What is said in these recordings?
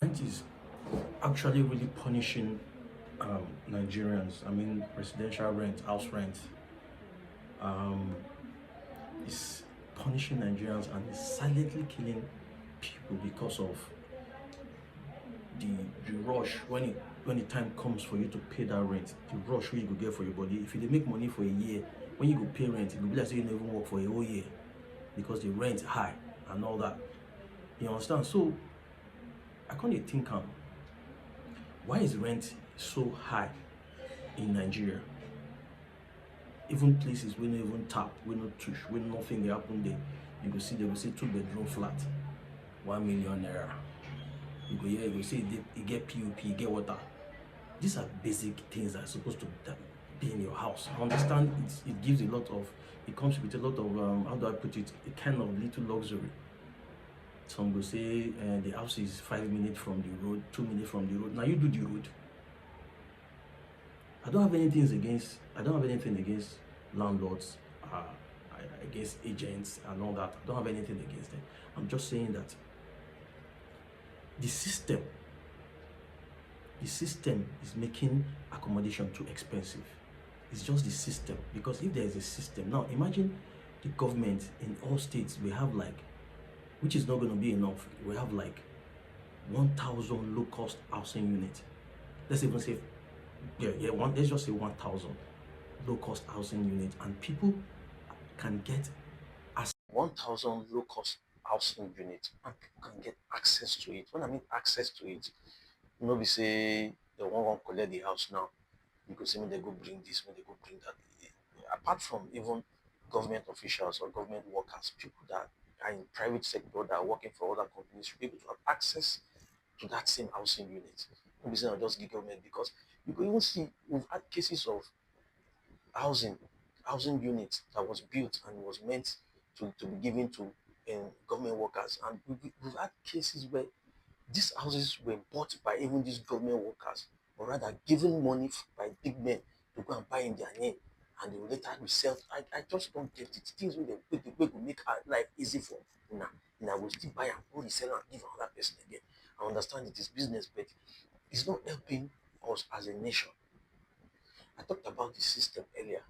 Rent is actually really punishing Nigerians. I mean, residential rent, house rent, um, is punishing Nigerians and is silently killing people because of the the rush when the time comes for you to pay that rent, the rush wey you go get for your body. If you dey make money for a year, when you go pay rent, it go be like say you no even work for a whole year because the rent high and all that. You understand? So I come dey think why is rent so high in Nigeria? Even places wey no even tap, wey no touch, wey nothing dey happen there, you go see they go say two-bedroom flat, 1 million naira. You go hear, you go say e get POP, e get water. These are basic things that are supposed to be in your house. I understand it gives a lot of, it comes with a lot of, how do I put it, a kind of little luxury. Some go say the house is 5 minutes from the road, 2 minutes from the road. Now you do the road. I don't have anything against landlords, uh, against agents and all that. I don't have anything against them. I'm just saying that the system, the system is making accommodation too expensive. It's just the system. Because if there is a system, now imagine the government in all states, we have like, which is not going to be enough, we have like 1,000 low cost housing units. Let's even say, let's just say 1,000 low cost housing units, and people can get as 1,000 low cost housing units, and people can get access to it. When I mean access to it, you know, we say the one collect the house now, because say they go bring this, when they go bring that. Apart from even government officials or government workers, people that are in private sector that are working for other companies should be able to have access to that same housing unit. Maybe say not just the government, because you could even see we've had cases of housing housing units that was built and was meant to be given to government workers, and we've had cases where these houses were bought by even these government workers, or rather given money by big men to go and buy in their name, and they will later resell. I just don't get it. Things wey go make life easy for una will still buy am, go resell am, give another person again. I understand it is business, but it's not helping us as a nation. I talked about the system earlier.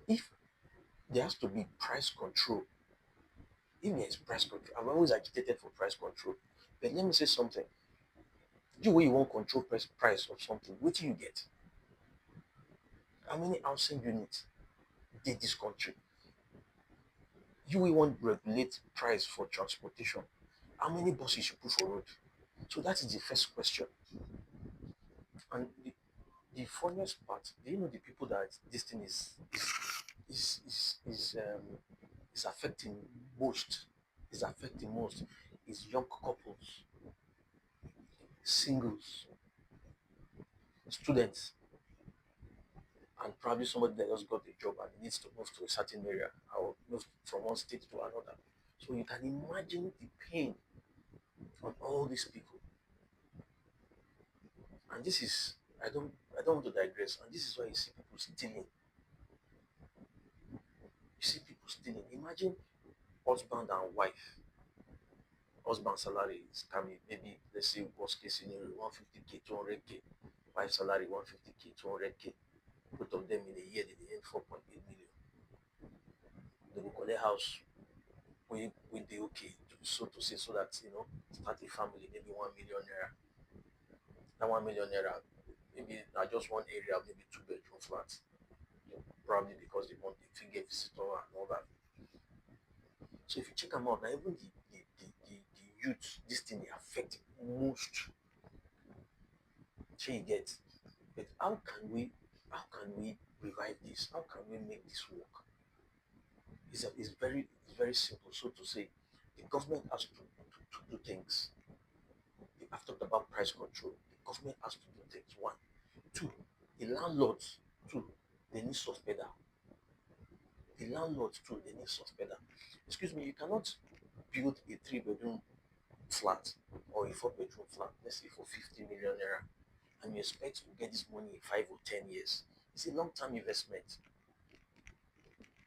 If there has to be price control, if there is price control, I'm always agitated for price control. But let me say something. You wey you wan control price of something, wetin you get? How many housing units dey dis country? You wey wan regulate price for transportation, how many buses you put for road? So that is the first question. And the funniest part, do you know the people that this thing is is is um is affecting most, is affecting most, is young couples, singles, students, and probably somebody that just got a job and needs to move to a certain area or move from one state to another. So you can imagine the pain on all these people. And this is, I don't want to digress. And this is why you see people stealing. You see people stealing. Imagine husband and wife. Husband salary is coming, maybe let's say worst case scenario 150K, 200K. Wife salary 150K, 200K. Both of them in a year they earn 4.8 million. They will collect house will be okay, so to say, so that start a family, maybe 1 million naira. That 1 million naira, maybe not just one area, maybe two-bedroom flat. Probably because they want the figure visitor and all that. So if you check them out, now even the youth, this thing they affect most. So you get, but how can we revive this? How can we make this work? It's very simple. So to say, the government has to do things. I've talked about price control. The government has to do things. One, two, the landlords too. They need soft pedal. The landlords too. They need soft pedal. Excuse me. You cannot build a three-bedroom flat or a four-bedroom flat, let's say for 50 million naira, and you expect to get this money in 5 or 10 years. It's a long-term investment.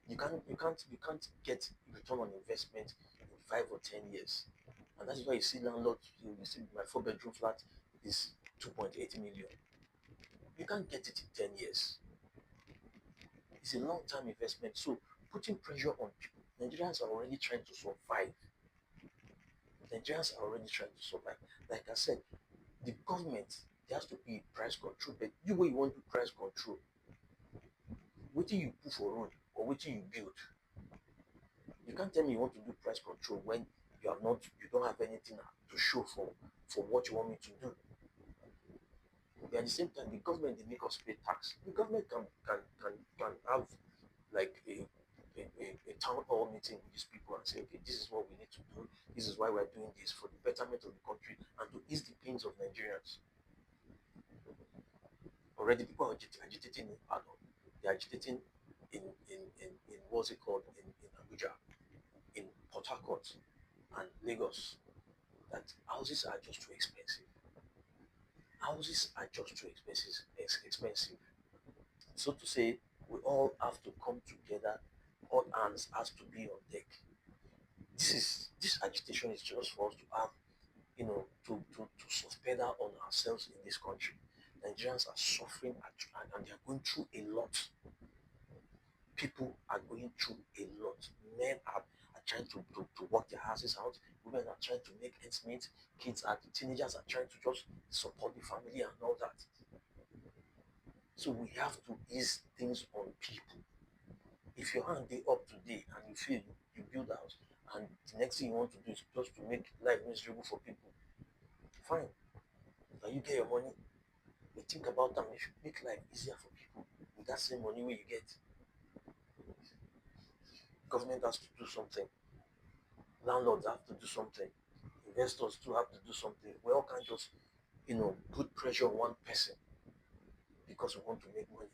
You can't get return on investment in 5 or 10 years. And that is why you see landlords, you see my 4 bedroom flat is 2.8 million. You can't get it in 10 years. It's a long term investment. So putting pressure on people, Nigerians are already trying to survive. Nigerians are already trying to survive. Like I said, the government, there has to be price control. But you way you want to price control, what do you put for road or what do you build? You can't tell me you want to do price control when you don't have anything to show for what you want me to do. But at the same time, the government they make us pay tax. The government can have like a town hall meeting with these people and say, okay, this is what we need to do. This is why we're doing this for the betterment of the country and to ease the pains of Nigerians. Already people are agitating in Pardon. They're agitating in what's it called in Abuja, in Port Harcourt and Lagos that houses are just too expensive. Houses are just too expensive. So to say, we all have to come together, all hands has to be on deck. This agitation is just for us to have, to suspend on ourselves in this country. Nigerians are suffering and they are going through a lot. People are going through a lot. Men are trying to work their houses out. Women are trying to make ends meet. Teenagers are trying to just support the family and all that. So we have to ease things on people. If your hand day up today and you feel you build a house and the next thing you want to do is just to make life miserable for people, fine. Now you get your money. But think about them. If you make life easier for people with that same money where you get, government has to do something. Landlords have to do something. Investors too have to do something. We all can't just, put pressure on one person because we want to make money.